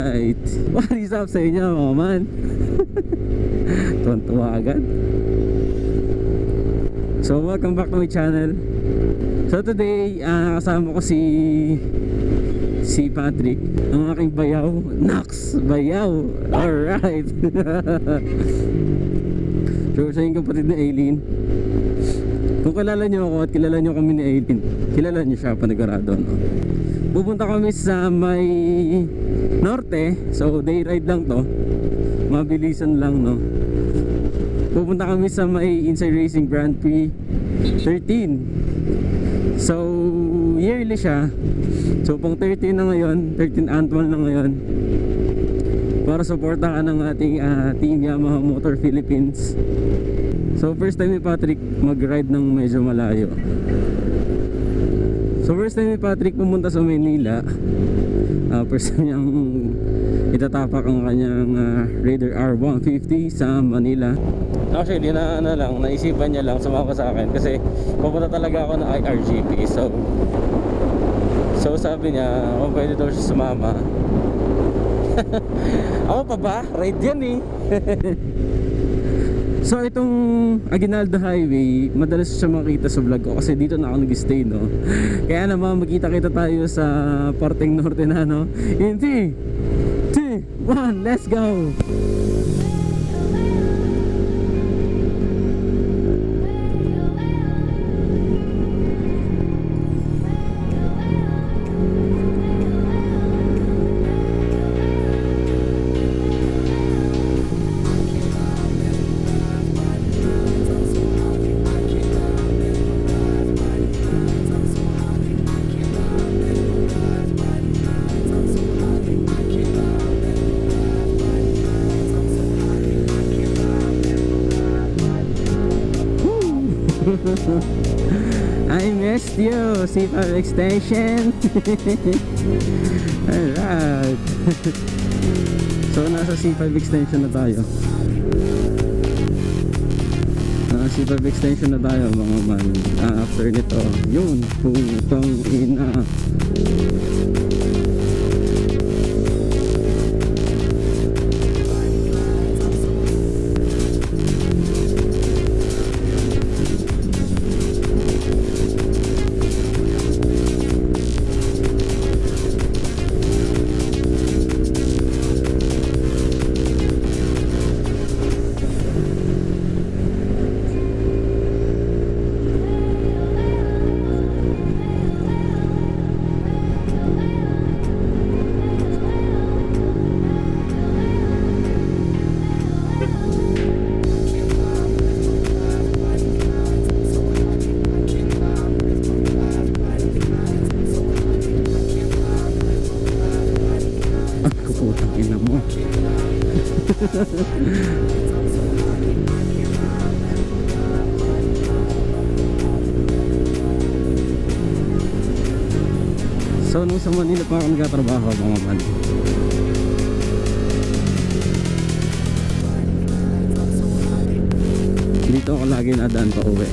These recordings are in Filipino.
Right. What is up sa inyo mga man? Tuwan-tuwa agad. So welcome back to my channel. So today kasama ko si Patrick, ang aking bayaw, Nax Bayaw. Alright. So siya yung kapatid ni Aileen. Kung kilala nyo ako at kilala nyo kami ni Aileen, kilala nyo siya panigurado, no? Pupunta kami sa may norte. So day ride lang to, mabilisan lang, no? Pupunta kami sa may Inside Racing Grand Prix 13. So yearly siya. So pang 13 na ngayon, 13 annual na ngayon, para supportahan ng ating Team Yamaha Motor Philippines. So first time ni Patrick mag-ride ng medyo malayo. So first time ni Patrick pumunta sa Maynila. First time niyang itatapak ang kanyang Raider R150 sa Manila. Actually, naisipan niya lang sumama sa akin kasi pupunta talaga ako ng IRGP. So sabi niya, pwede daw siya sumama. Ako pa ba? Ride yan eh. So itong Aguinaldo Highway, madalas siya makita sa vlog ko kasi dito na ako nag-stay, no? Kaya naman magkita-kita tayo sa parteng norte na, no? In 3, 2, 1, let's go! I missed you, C5 extension. Alright. So nasa C5 extension na tayo. C5 extension na tayo mga man. After nito, yun, putang ina. So nung sa Manila pa ako nagtatrabaho mga man, dito ako lagi nadaan pa uwi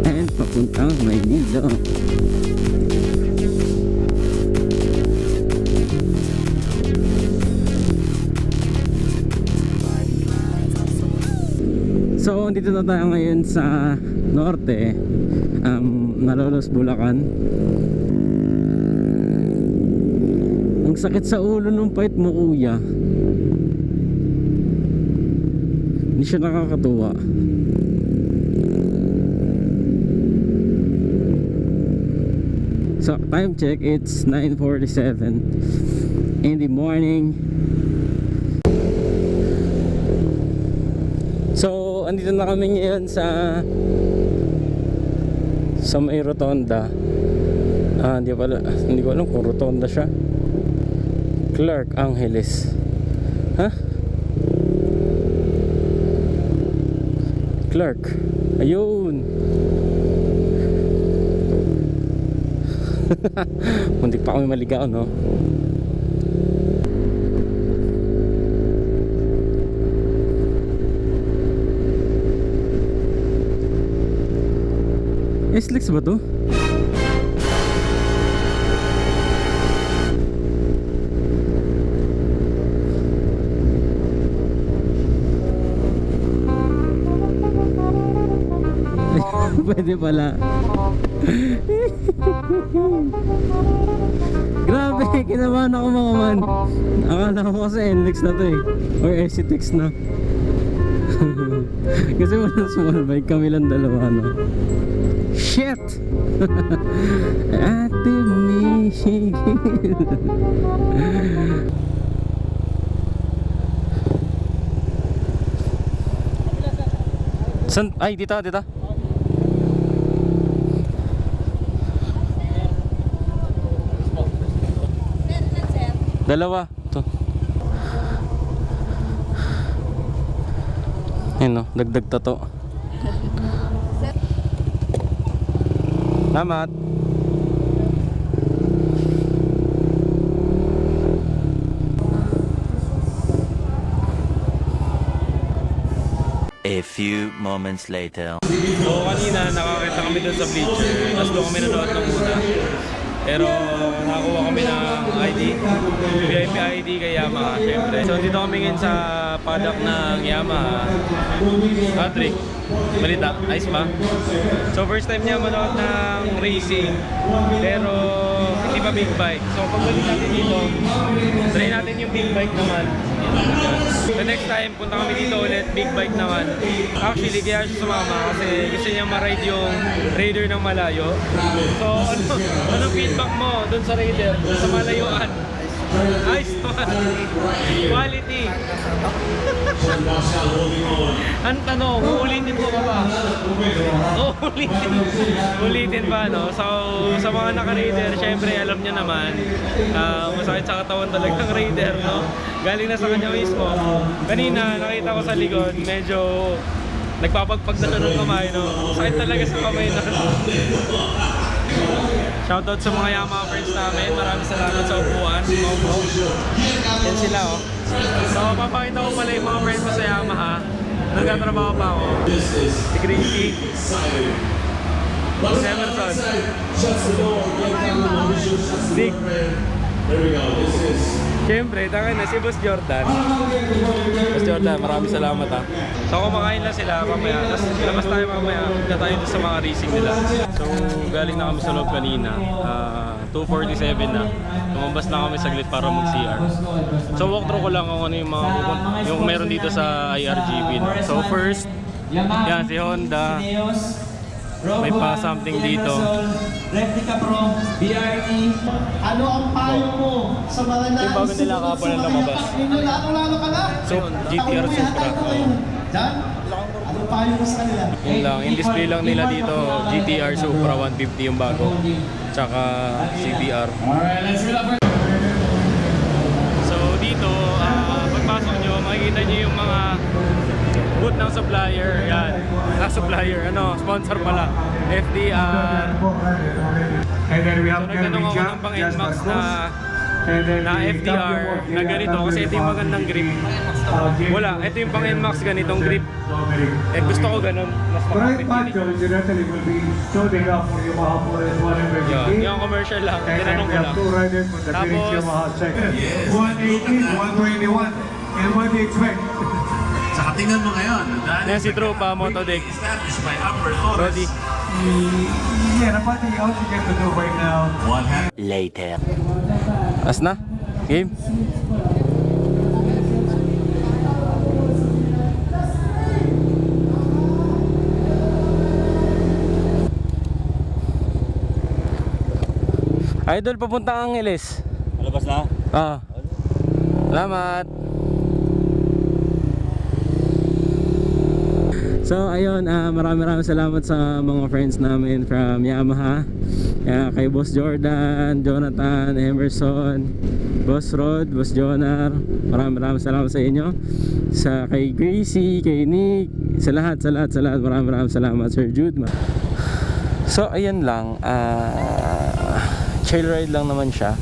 and papuntang Maynila. So dito na tayo ngayon sa norte, Malolos, Bulacan. Ang sakit sa ulo nung pait mo, kuya. Hindi siya nakakatuwa. So time check, it's 9:47 in the morning. So andito na kami ngayon sa may rotonda. Hindi ko alam kung rotonda siya. Clark Angeles. Clark. Ayun. Muntik pa kami maligaw, no? SLEX ba to? Pwede pala. Grabe, kinabahan ako mga man. Akala ko kasi NLEX na to eh. Or SCTX na. Kasi walang small bike, kami lang dalawa no. Shit! Ate Migil. San? Ay, dito. Dalawa. Ito. Ayun no, dagdag tato. Salamat. A few moments later. So kanina nakakita kami doon sa bleacher, tapos doon kami nanood ng una. Pero nakakuha kami ng ID, VIP ID kay Yamaha syempre. So dito kami ngayon sa paddock ng Yamaha. Patrick, balita, ayos ba? So first time niya manood ng racing, pero hindi pa big bike. So pagbalik natin dito, try natin yung big bike naman. The next time, punta kami dito ulit, big bike naman. Actually, kaya siya sumama kasi gusto niya ma-ride yung Raider ng malayo. So, anong feedback mo dun sa Raider, sa malayuan? Nice naman. Quality. Ang tanong, uulitin mo ka ba? Ulitin ba, no? So, sa mga naka-Raider, syempre, alam niya naman, masakit sa katawan talagang Raider, no? Galing na sa kanya mismo. Kanina, nakita ko sa likod, medyo nagpapagpag na ng kamay, no? Sakit talaga sa kamay na. Shoutout sa mga Yamaha friends namin. Maraming salamat sa upuan. Yan sila, oh. So, papakita ko pala yung mga friends ko sa Yamaha. Nagtatrabaho pa ako. Si Gracie. Si Emerson. Dick. Siyempre, taka na si Boss Jordan. Boss Jordan, maraming salamat ha. So kumakain lang sila mamaya. Tapos labas tayo mamaya. Punta tayo doon sa mga racing nila. So galing na kami sa loob kanina. 2:47 na. Tumambas na kami saglit para mag-CR. So walkthrough ko lang kung ano yung mga yung meron dito sa IRGB. So first, yan si Honda. May pa something dito. Replica Pro, BRT. Ano ang payo mo sa mga Yung bago nila kapal na lumabas. Lalo ka na. So, GTR Supra. Diyan? Ano payo mo sa kanila? Yun lang, in display lang nila dito, GTR Supra 150 yung bago. Tsaka CBR. Alright, let's go up. So dito, pagpasok nyo, makikita nyo yung mga booth ng supplier. Yan, supplier, sponsor pala. FDR. And then we So have nagtanong ako ng pang NMAX na FDR na ganito kasi ito yung magandang grip. Wala, ito yung pang NMAX ganitong grip. Eh gusto ko ganun, mas Bright makapit Macho incidentally will be showing up for Yamaha Polaris 150. yung commercial lang, And tinanong we ko have lang. two riders from the Tapos, Phoenix Yamaha second. 118, 121. And what do you expect? Saka tingnan mo ngayon, Yan si Tropa, Motodeck. established by Upper Torres. Roddy. Yeah, nothing else you get to do right now. One half. Later. As na? Game? Idol, papunta ang Angeles. Labas na? Salamat. So ayun, maraming salamat sa mga friends namin from Yamaha. Kay Boss Jordan, Jonathan, Emerson, Boss Rod, Boss Jonar. Maraming salamat sa inyo. Sa kay Gracie, kay Nick, sa lahat. Maraming salamat, Sir Jude. So ayun lang, chill ride lang naman siya.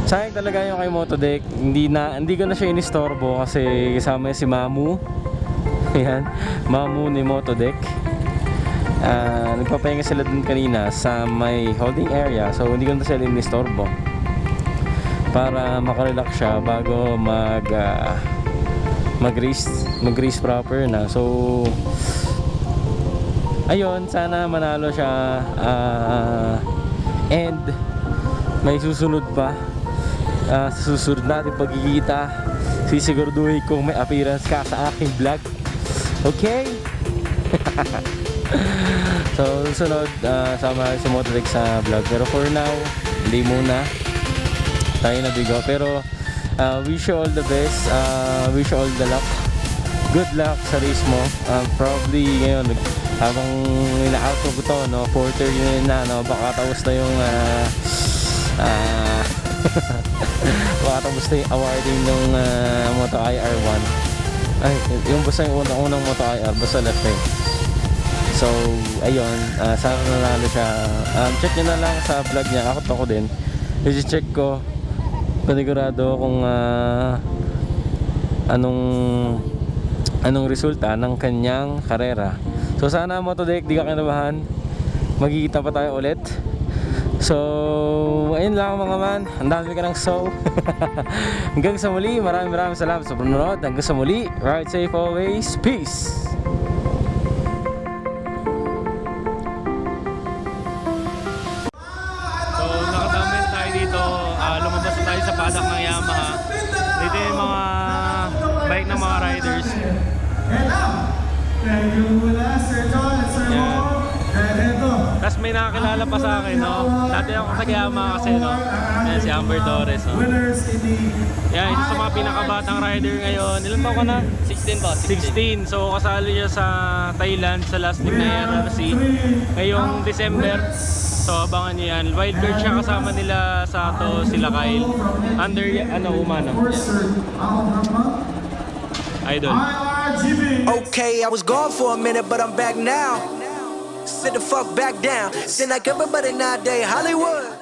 Sayang talaga yung kay Motodeck. Hindi ko na siya inistorbo kasi kasama si Mamu. Ayan, Mamu ni Motodeck. Nagpapahinga sila dun kanina sa may holding area. So hindi ko na sila inistorbo para makarelax siya bago mag-race proper na. So ayun, sana manalo siya. And may susunod pa. Sa susunod natin pagkikita, sisiguraduhin kong may appearance ka sa aking vlog. Okay? So susunod, sama sa Motorex sa vlog. Pero for now, hindi muna tayo nabigo. Pero wish you all the best. Wish you all the luck. Good luck sa race mo. Probably ngayon, habang ina-out ko to, no, quarter yun na, no, baka tapos na yung baka tapos na yung awarding ng Moto IR1. Ay, yung basta yung unang Moto IR, basta left time. So, ayun, sana nanalo siya. Check nyo na lang sa vlog niya. Ako din. I-check ko panigurado kung anong resulta ng kanyang karera. So sana Motodek, di ka kinabahan. Magkikita pa tayo ulit. So ayun lang mga man. Ang dami ka ng show. Hanggang sa muli, maraming salamat sa panonood. Hanggang sa muli, ride safe always. Peace. So nakatambay tayo dito. Lumabas na tayo sa paddock ng Yamaha. Dito yung mga bike ng mga riders. Thank you muna, Sir John at Sir Yan. Mo. And ito. Tapos may nakakilala pa sa akin, no? Dati ako taga-Yamaha kasi, no? Yan, si Amber Torres, no? Winners in the... Yan, isa sa mga pinakabatang rider ngayon. Ilan ba ka na? 16 po, 16. So kasali siya sa Thailand sa last week na RRC ngayong December. So abangan niyo yan. Wildcard siya, kasama nila Sato, sila Kyle. Under, Umano. Idol. Okay, I was gone for a minute, but I'm back now. Sit the fuck back down. Sit like everybody nowadays, Hollywood.